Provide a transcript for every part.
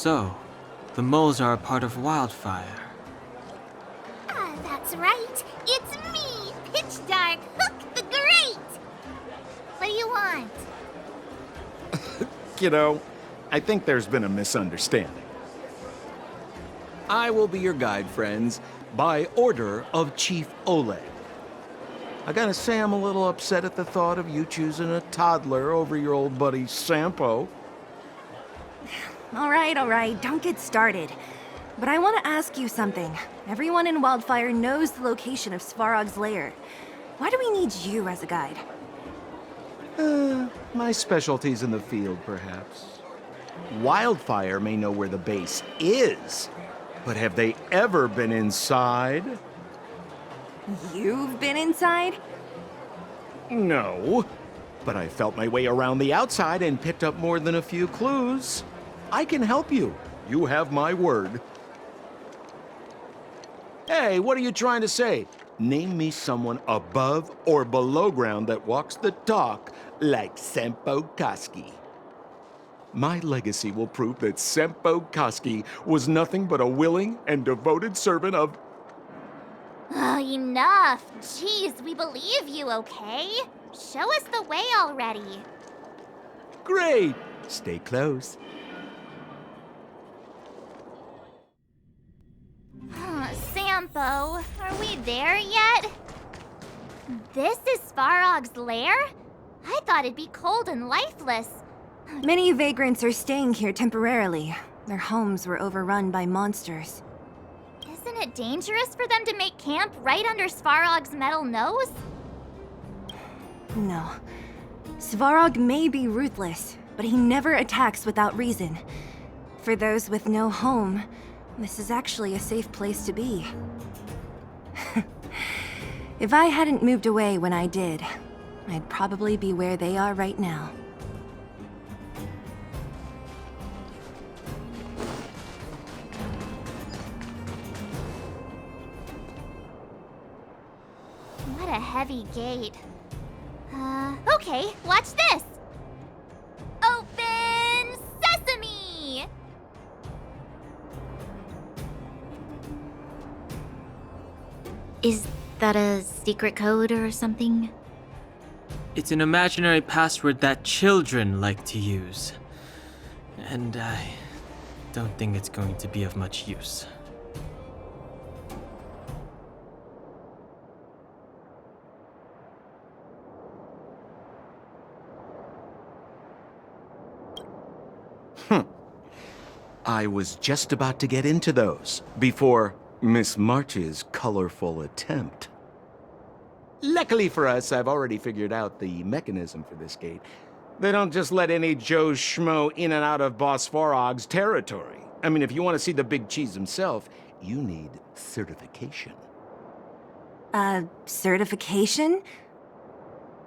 So, the moles are a part of Wildfire. Ah, that's right. It's me, Pitch Dark Hook the Great. What do you want? Kiddo, I think there's been a misunderstanding. I will be your guide, friends, by order of Chief Oleg. I gotta say I'm a little upset at the thought of you choosing a toddler over your old buddy Sampo. All right, don't get started. But I want to ask you something. Everyone in Wildfire knows the location of Svarog's lair. Why do we need you as a guide? My specialty's in the field, perhaps. Wildfire may know where the base is, but have they ever been inside? You've been inside? No, but I felt my way around the outside and picked up more than a few clues. I can help you. You have my word. Hey, what are you trying to say? Name me someone above or below ground that walks the talk like Sempo Koski. My legacy will prove that Sempo Koski was nothing but a willing and devoted servant of... Oh, enough. Jeez, we believe you, okay? Show us the way already. Great! Stay close. Sampo, are we there yet? This is Svarog's lair? I thought it'd be cold and lifeless. Many vagrants are staying here temporarily. Their homes were overrun by monsters. Isn't it dangerous for them to make camp right under Svarog's metal nose? No. Svarog may be ruthless, but he never attacks without reason. For those with no home, this is actually a safe place to be. If I hadn't moved away when I did, I'd probably be where they are right now. What a heavy gate. Okay, watch this! Open sesame! Is that a secret code or something? It's an imaginary password that children like to use. And I don't think it's going to be of much use. I was just about to get into those before Miss March's colorful attempt. Luckily for us, I've already figured out the mechanism for this gate. They don't just let any Joe Schmo in and out of Boss Svarog's territory. I mean, if you want to see the big cheese himself, you need certification. Certification?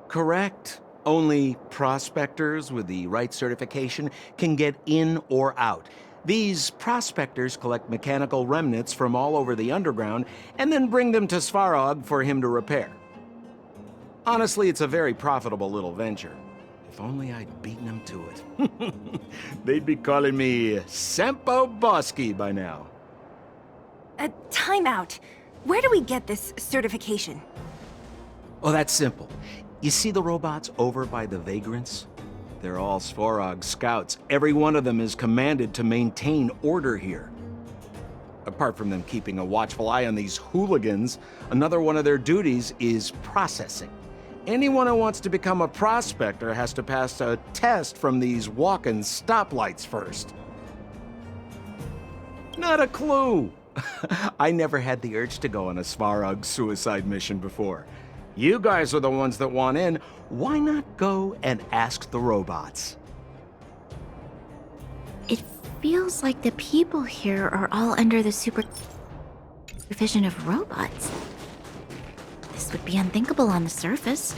Correct. Only prospectors with the right certification can get in or out. These prospectors collect mechanical remnants from all over the underground and then bring them to Svarog for him to repair. Honestly, it's a very profitable little venture. If only I'd beaten them to it. They'd be calling me Sempo Bosky by now. Time out. Where do we get this certification? Oh, that's simple. You see the robots over by the vagrants? They're all Svarog scouts. Every one of them is commanded to maintain order here. Apart from them keeping a watchful eye on these hooligans, another one of their duties is processing. Anyone who wants to become a prospector has to pass a test from these walking stoplights first. Not a clue. I never had the urge to go on a Svarog suicide mission before. You guys are the ones that want in. Why not go and ask the robots? It feels like the people here are all under the supervision of robots. This would be unthinkable on the surface.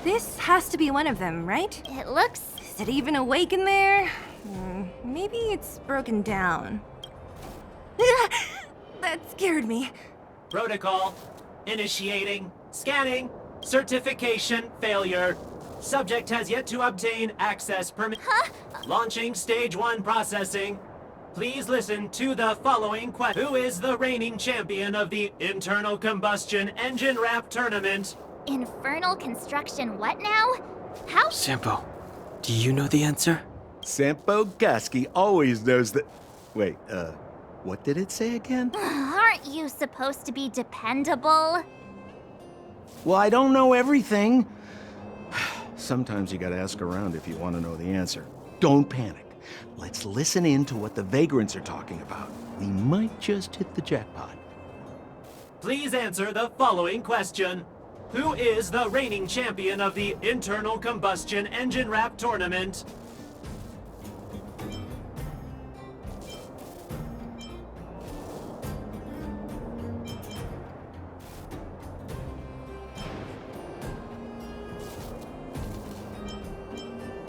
This has to be one of them, right? It looks... Is it even awake in there? Maybe it's broken down. That scared me. Protocol. Initiating. Scanning. Certification failure. Subject has yet to obtain access permit. Huh? Launching stage 1 processing. Please listen to the following question. Who is the reigning champion of the Internal Combustion Engine Wrap Tournament? Infernal construction what now? How? Sampo, do you know the answer? Sampo Gaski always knows that. Wait, what did it say again? Aren't you supposed to be dependable? Well, I don't know everything. Sometimes you gotta ask around if you want to know the answer. Don't panic. Let's listen in to what the vagrants are talking about. We might just hit the jackpot. Please answer the following question. Who is the reigning champion of the Internal Combustion Engine Wrap Tournament?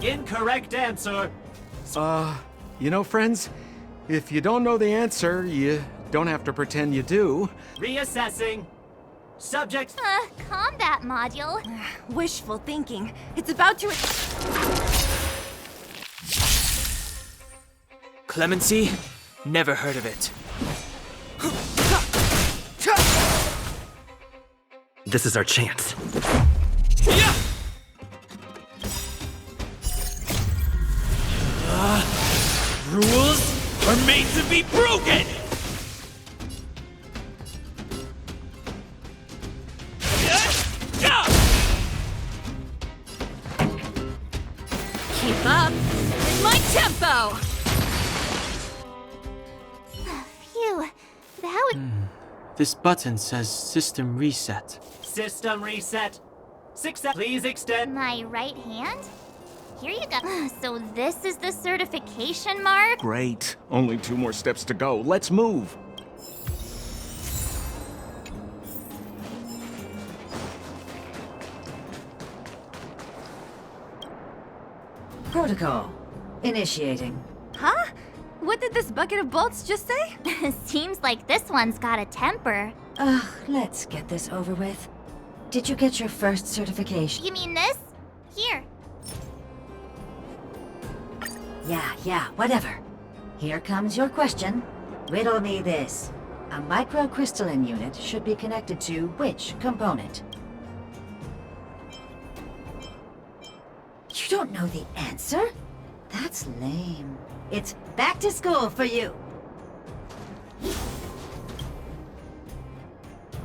Incorrect answer. You know, friends, if you don't know the answer, you don't have to pretend you do. Reassessing. Subject. Combat module. Wishful thinking. It's about to. Clemency? Never heard of it. This is our chance. Rules are made to be broken! Keep up with my tempo! Phew. That would. This button says system reset. System reset. Success. Please extend. My right hand? Here you go. So this is the certification mark? Great. Only 2 more steps to go. Let's move. Protocol. Initiating. Huh? What did this bucket of bolts just say? Seems like this one's got a temper. Ugh, let's get this over with. Did you get your first certification? You mean this? Here. Yeah, whatever. Here comes your question. Riddle me this. A microcrystalline unit should be connected to which component? You don't know the answer? That's lame. It's back to school for you.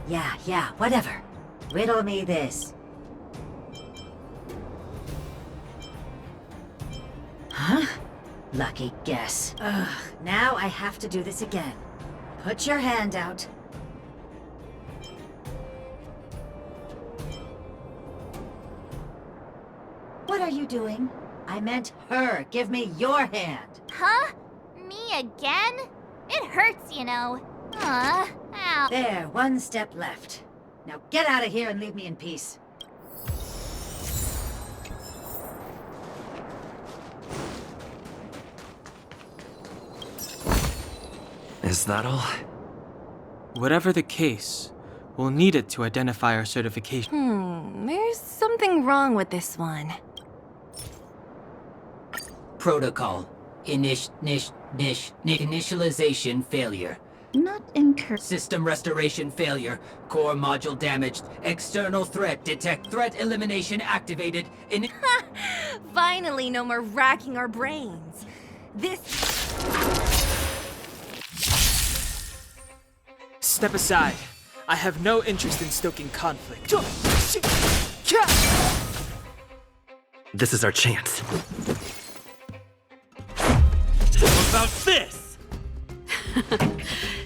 Yeah, whatever. Riddle me this. Huh? Lucky guess. Ugh, now I have to do this again. Put your hand out. What are you doing? I meant her. Give me your hand. Huh? Me again? It hurts, you know. Ow. There, 1 step left. Now get out of here and leave me in peace. Is that all? Whatever the case, we'll need it to identify our certification. There's something wrong with this one. Protocol. Initialization failure. Not incorrect. System restoration failure. Core module damaged. External threat. Detect threat elimination activated. Finally, no more racking our brains. This. Step aside. I have no interest in stoking conflict. This is our chance. How about this?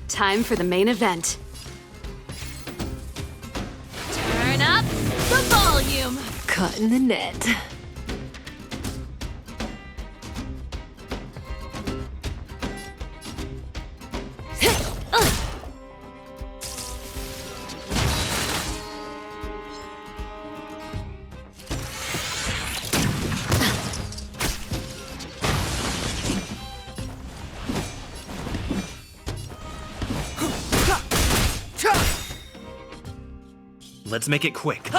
Time for the main event. Turn up the volume. Caught in the net. Let's make it quick.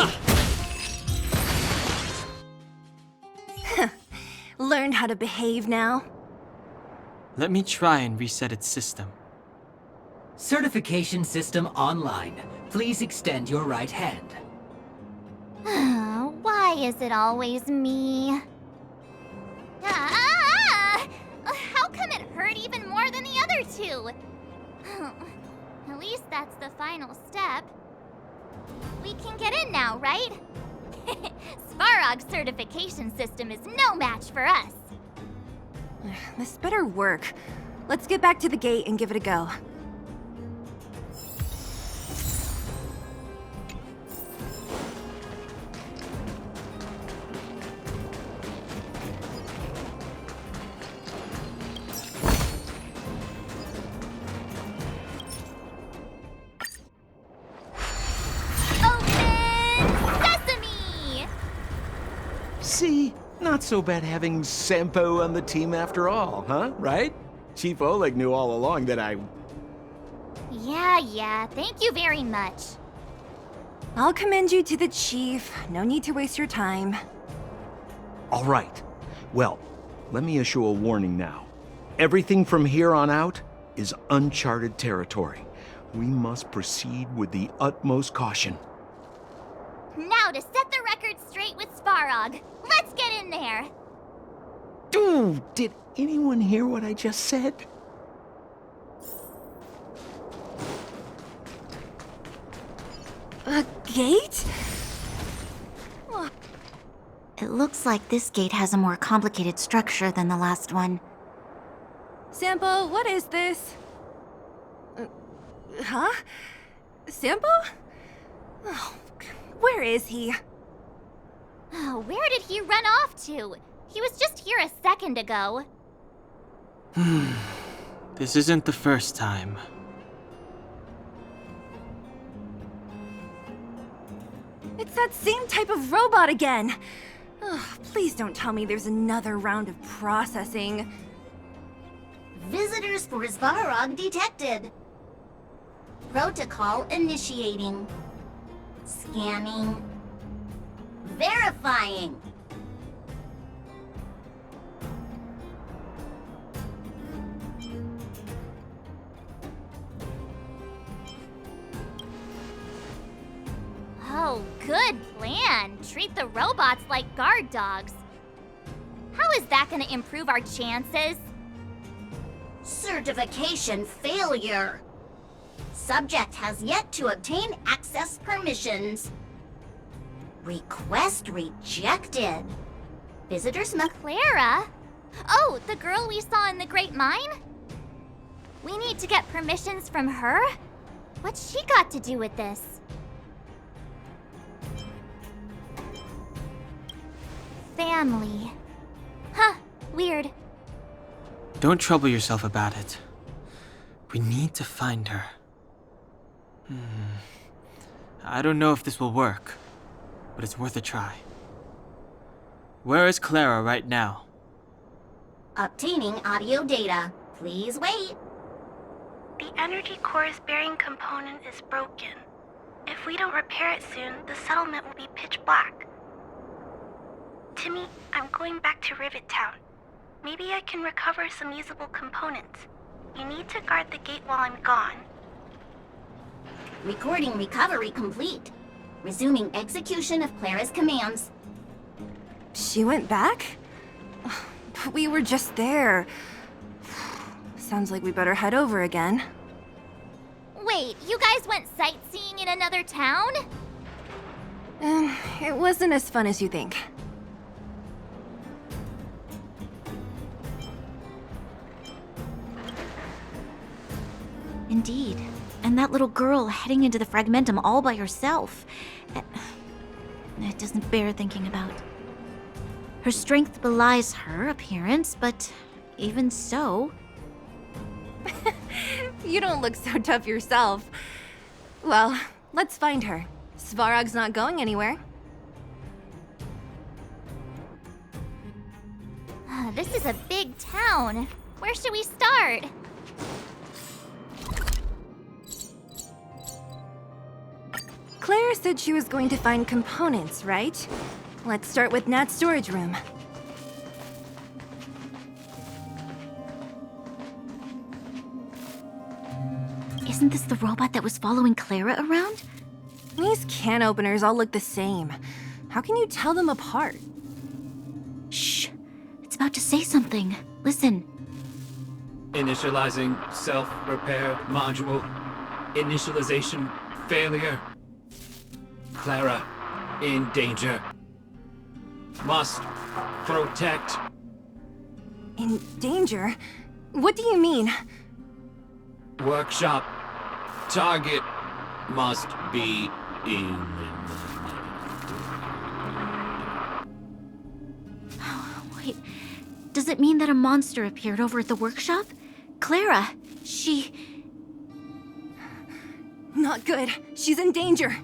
Learned how to behave now? Let me try and reset its system. Certification system online. Please extend your right hand. Why is it always me? Ah! How come it hurt even more than the other two? At least that's the final step. We can get in now, right? Svarog's certification system is no match for us. This better work. Let's get back to the gate and give it a go. See? Not so bad having Sampo on the team after all, huh? Right? Chief Oleg knew all along that I... Yeah, thank you very much. I'll commend you to the chief. No need to waste your time. All right. Well, let me issue a warning now. Everything from here on out is uncharted territory. We must proceed with the utmost caution. Now to set the record straight with Svarog. Let's get in there. Dude, did anyone hear what I just said? A gate? It looks like this gate has a more complicated structure than the last one. Sampo, what is this? Huh? Sampo? Oh, where is he? Oh, where did he run off to? He was just here a second ago. This isn't the first time. It's that same type of robot again. Ugh, please don't tell me there's another round of processing. Visitors for Svarog detected. Protocol initiating. Scanning. Verifying. Oh, good plan. Treat the robots like guard dogs. How is that gonna improve our chances? Certification failure. Subject has yet to obtain access permissions. Request rejected. Visitors Clara? Oh, the girl we saw in the Great Mine? We need to get permissions from her? What's she got to do with this? Family. Huh, weird. Don't trouble yourself about it. We need to find her. I don't know if this will work, but it's worth a try. Where is Clara right now? Obtaining audio data. Please wait. The energy core's bearing component is broken. If we don't repair it soon, the settlement will be pitch black. Timmy, I'm going back to Rivet Town. Maybe I can recover some usable components. You need to guard the gate while I'm gone. Recording recovery complete. Resuming execution of Clara's commands. She went back? But we were just there. Sounds like we better head over again. Wait, you guys went sightseeing in another town? It wasn't as fun as you think. Indeed. And that little girl heading into the Fragmentum all by herself. It doesn't bear thinking about. Her strength belies her appearance, but even so... You don't look so tough yourself. Well, let's find her. Svarog's not going anywhere. This is a big town. Where should we start? Claire said she was going to find components, right? Let's start with Nat's storage room. Isn't this the robot that was following Clara around? These can openers all look the same. How can you tell them apart? Shh. It's about to say something. Listen. Initializing self-repair module. Initialization failure. Clara in danger. Must protect. In danger? What do you mean? Workshop. Target must be eliminated. Wait, does it mean that a monster appeared over at the workshop? Clara, she... Not good. She's in danger.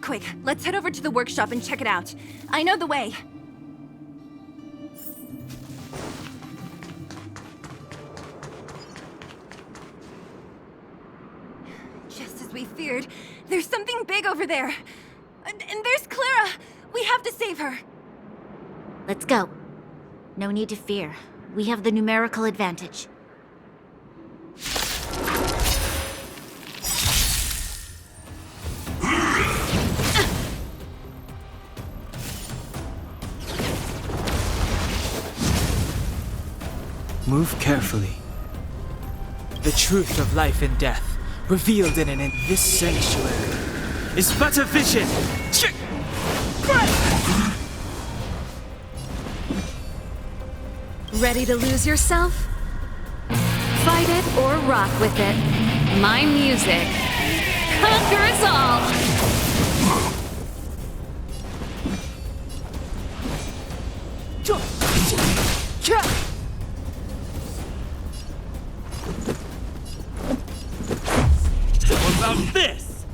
Quick, let's head over to the workshop and check it out. I know the way. Just as we feared, there's something big over there. And there's Clara! We have to save her! Let's go. No need to fear. We have the numerical advantage. Move carefully. The truth of life and death, revealed in this sanctuary, is but a vision. Ready to lose yourself? Fight it or rock with it. My music conquers all! What about this?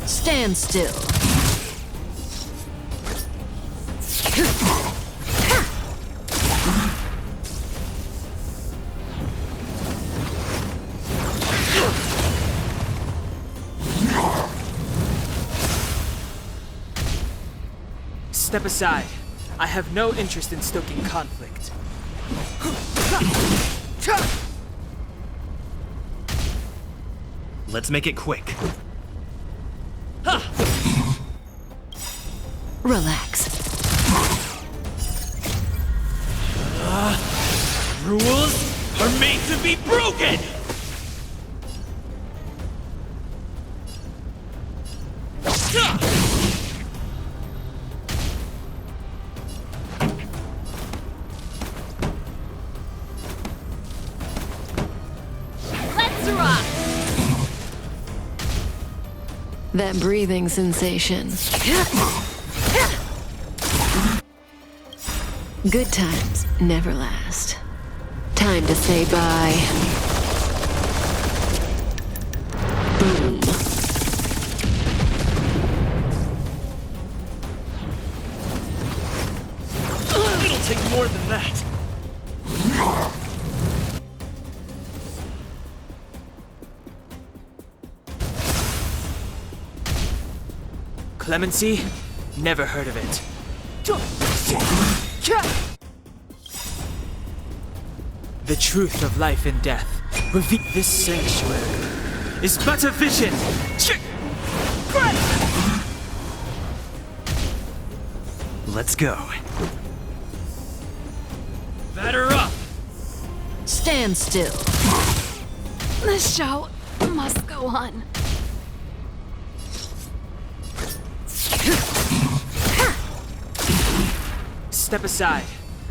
Stand still. Step aside. I have no interest in stoking conflict. Let's make it quick. Relax. Rules are made to be broken! Let's rock! That breathing sensation. Good times never last. Time to say bye. Boom. It'll take more than that. Clemency? Never heard of it. The truth of life and death, revealed this sanctuary, is but a vision. Let's go. Batter up! Stand still. The show must go on. Step aside.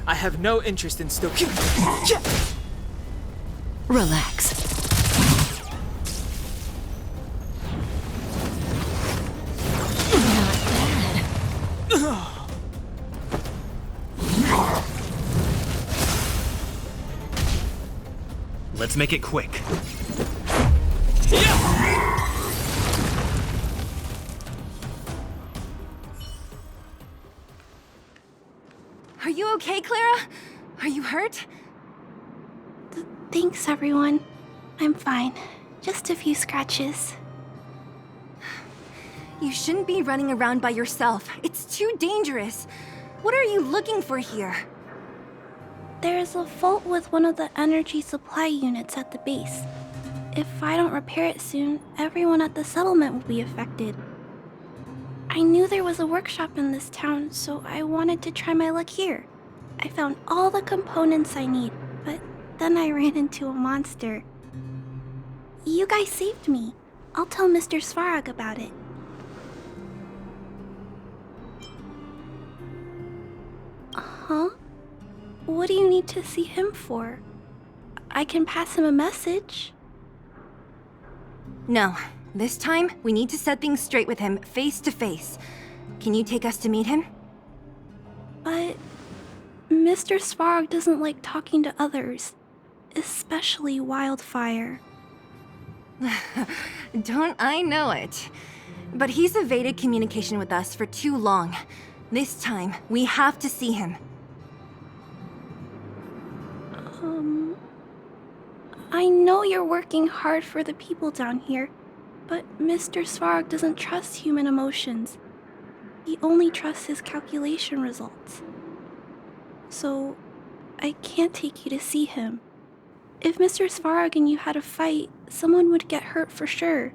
I have no interest in stoking. Relax. Not bad. Let's make it quick. Are you okay, Clara? Are you hurt? Thanks, everyone. I'm fine. Just a few scratches. You shouldn't be running around by yourself. It's too dangerous. What are you looking for here? There's a fault with one of the energy supply units at the base. If I don't repair it soon, everyone at the settlement will be affected. I knew there was a workshop in this town, so I wanted to try my luck here. I found all the components I need, but then I ran into a monster. You guys saved me. I'll tell Mr. Svarog about it. Huh? What do you need to see him for? I can pass him a message. No. This time, we need to set things straight with him, face to face. Can you take us to meet him? But Mr. Svarog doesn't like talking to others, especially Wildfire. Don't I know it? But he's evaded communication with us for too long. This time, we have to see him. I know you're working hard for the people down here, but Mr. Svarog doesn't trust human emotions. He only trusts his calculation results. So, I can't take you to see him. If Mr. Svarog and you had a fight, someone would get hurt for sure.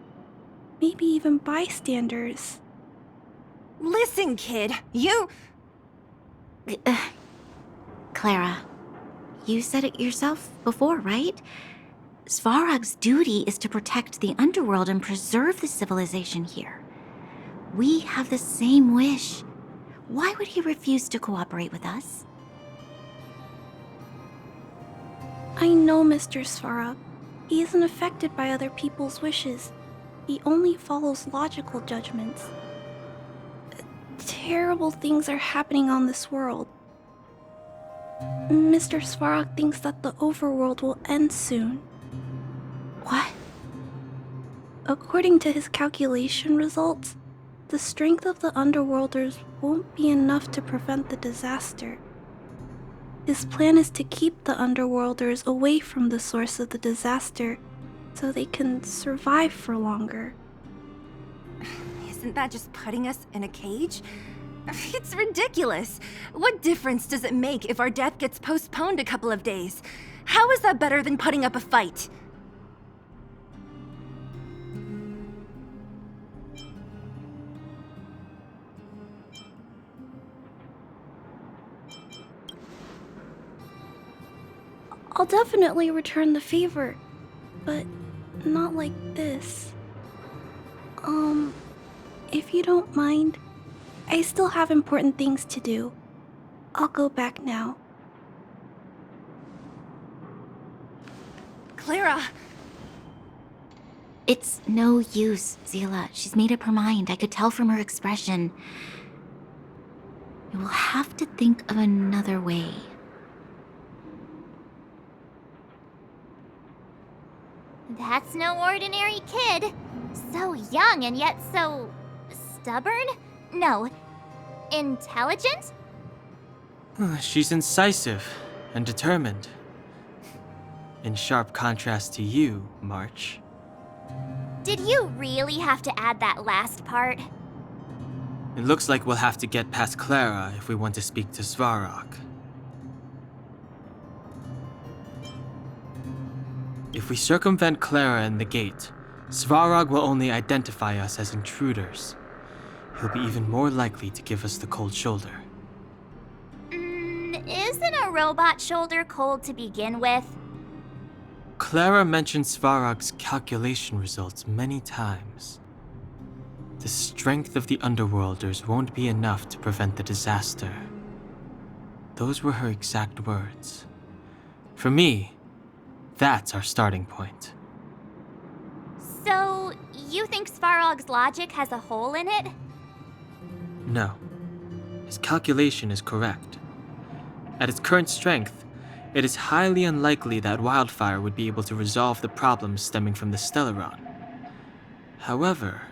Maybe even bystanders. Listen, kid, you... Clara, you said it yourself before, right? Svarog's duty is to protect the underworld and preserve the civilization here. We have the same wish. Why would he refuse to cooperate with us? I know Mr. Svarog. He isn't affected by other people's wishes. He only follows logical judgments. Terrible things are happening on this world. Mr. Svarog thinks that the overworld will end soon. What? According to his calculation results, the strength of the Underworlders won't be enough to prevent the disaster. His plan is to keep the Underworlders away from the source of the disaster so they can survive for longer. Isn't that just putting us in a cage? It's ridiculous. What difference does it make if our death gets postponed a couple of days? How is that better than putting up a fight? I'll definitely return the favor, but not like this. If you don't mind, I still have important things to do. I'll go back now. Clara! It's no use, Zila. She's made up her mind. I could tell from her expression. We will have to think of another way. That's no ordinary kid. So young and yet so... stubborn? No. Intelligent? She's incisive and determined. In sharp contrast to you, March. Did you really have to add that last part? It looks like we'll have to get past Clara if we want to speak to Svarog. If we circumvent Clara and the gate, Svarog will only identify us as intruders. He'll be even more likely to give us the cold shoulder. Isn't a robot shoulder cold to begin with? Clara mentioned Svarog's calculation results many times. The strength of the Underworlders won't be enough to prevent the disaster. Those were her exact words. For me, that's our starting point. So, you think Svarog's logic has a hole in it? No. His calculation is correct. At its current strength, it is highly unlikely that Wildfire would be able to resolve the problems stemming from the Stellaron. However,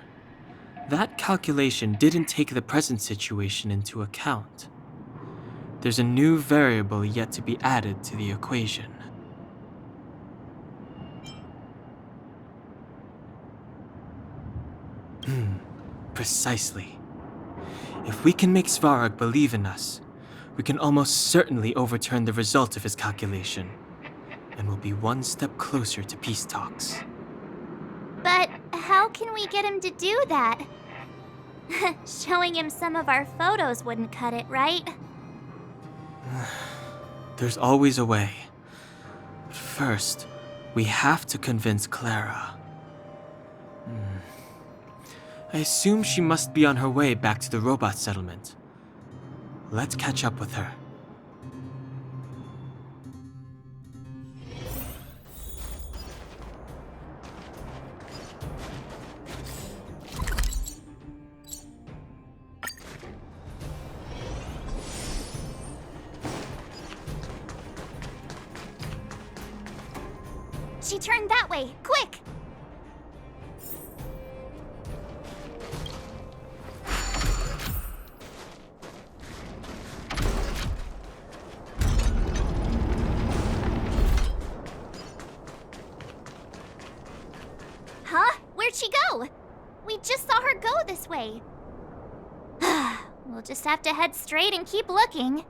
that calculation didn't take the present situation into account. There's a new variable yet to be added to the equation. Precisely. If we can make Svarog believe in us, we can almost certainly overturn the result of his calculation, and we'll be one step closer to peace talks. But how can we get him to do that? Showing him some of our photos wouldn't cut it, right? There's always a way. But first, we have to convince Clara. I assume she must be on her way back to the robot settlement. Let's catch up with her. She turned that way, quick! Huh? Where'd she go? We just saw her go this way. We'll just have to head straight and keep looking.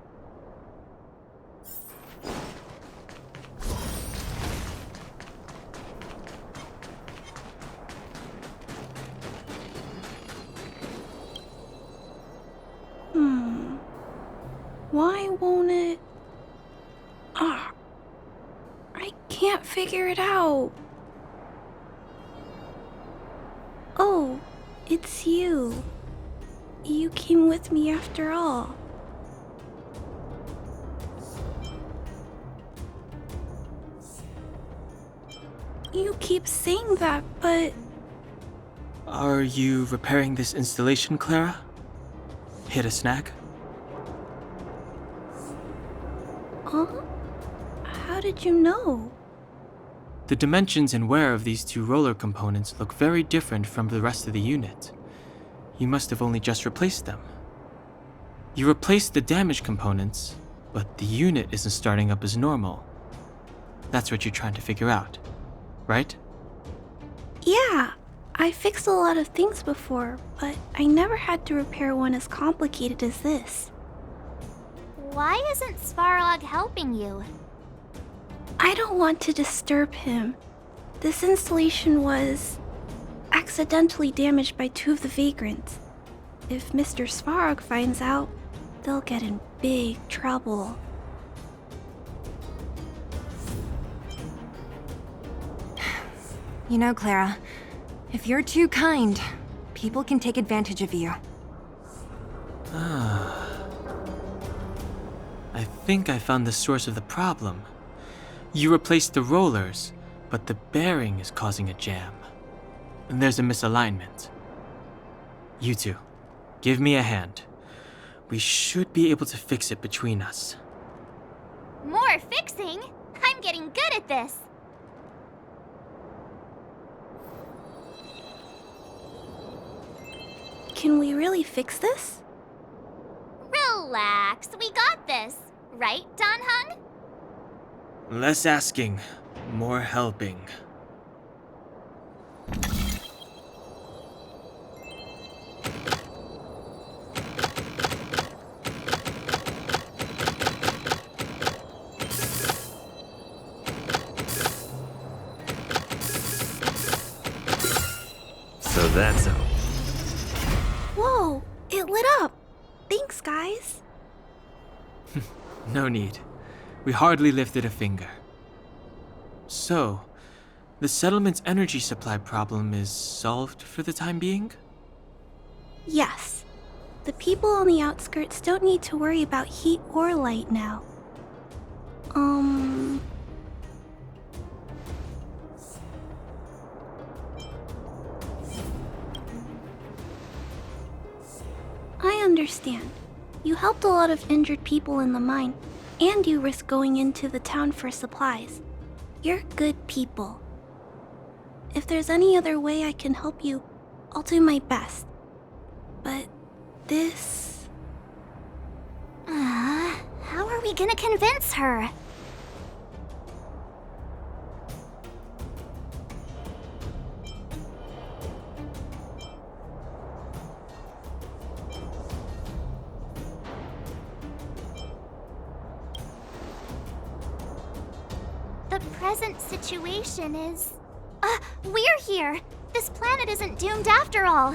Why won't it... I can't figure it out. Oh, it's you. You came with me after all. You keep saying that, but... Are you repairing this installation, Clara? Hit a snag? Huh? How did you know? The dimensions and wear of these two roller components look very different from the rest of the unit. You must have only just replaced them. You replaced the damaged components, but the unit isn't starting up as normal. That's what you're trying to figure out, right? Yeah, I fixed a lot of things before, but I never had to repair one as complicated as this. Why isn't Svarog helping you? I don't want to disturb him. This installation was accidentally damaged by two of the vagrants. If Mr. Svarog finds out, they'll get in big trouble. You know, Clara, if you're too kind, people can take advantage of you. I think I found the source of the problem. You replaced the rollers, but the bearing is causing a jam. And there's a misalignment. You two, give me a hand. We should be able to fix it between us. More fixing? I'm getting good at this. Can we really fix this? Relax, we got this. Right, Don Hung? Less asking, more helping. So that's all. Whoa, it lit up. Thanks, guys. No need. We hardly lifted a finger. So, the settlement's energy supply problem is solved for the time being? Yes. The people on the outskirts don't need to worry about heat or light now. I understand. You helped a lot of injured people in the mine, and you risked going into the town for supplies. You're good people. If there's any other way I can help you, I'll do my best. But this... How are we gonna convince her? present situation is... we're here! This planet isn't doomed after all!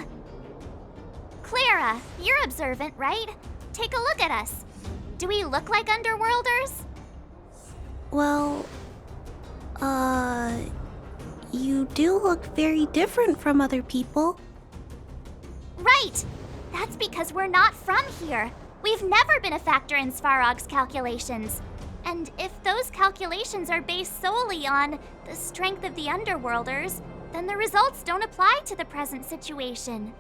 Clara, you're observant, right? Take a look at us. Do we look like Underworlders? Well, you do look very different from other people. Right! That's because we're not from here. We've never been a factor in Svarog's calculations. And if those calculations are based solely on the strength of the Underworlders, then the results don't apply to the present situation.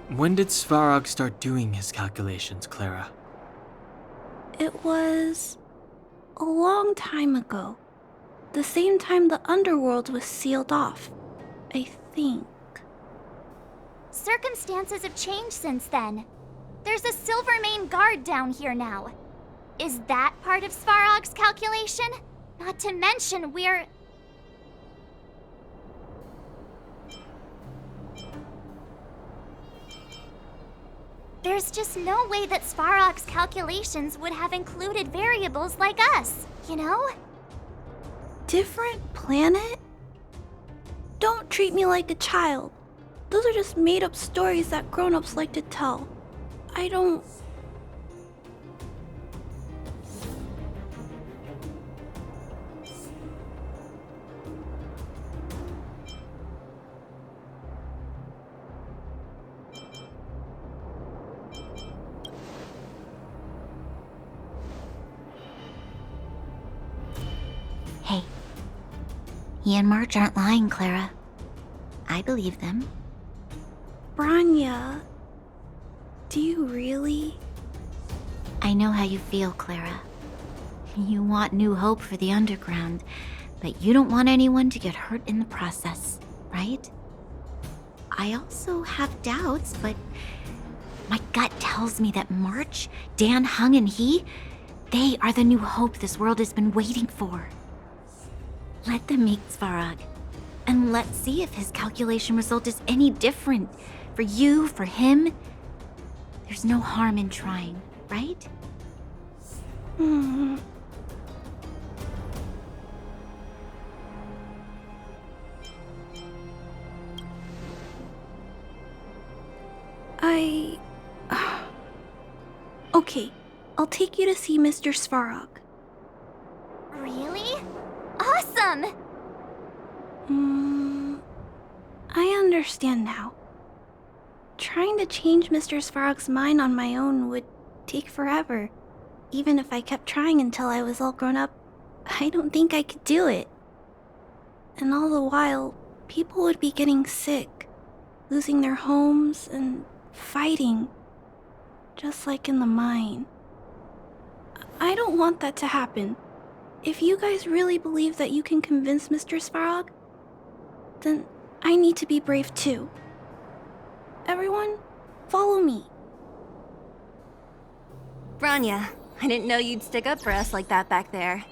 When did Svarog start doing his calculations, Clara? It was a long time ago. The same time the underworld was sealed off, I think. Circumstances have changed since then. There's a Silvermane guard down here now. Is that part of Svarog's calculation? Not to mention we're... There's just no way that Svarog's calculations would have included variables like us, you know? Different planet? Don't treat me like a child. Those are just made-up stories that grown-ups like to tell. I don't... Hey, he and March aren't lying, Clara. I believe them. Branya, do you really? I know how you feel, Clara. You want new hope for the underground, but you don't want anyone to get hurt in the process, right? I also have doubts, but my gut tells me that March, Dan Hung, and they are the new hope this world has been waiting for. Let them meet Svarog, and let's see if his calculation result is any different. For you, for him. There's no harm in trying, right? Okay, I'll take you to see Mr. Svarog. Really? Awesome! I understand now. Trying to change Mr. Svarog's mind on my own would take forever. Even if I kept trying until I was all grown up, I don't think I could do it. And all the while, people would be getting sick, losing their homes, and fighting. Just like in the mine. I don't want that to happen. If you guys really believe that you can convince Mr. Svarog, then I need to be brave too. Everyone, follow me. Branya, I didn't know you'd stick up for us like that back there.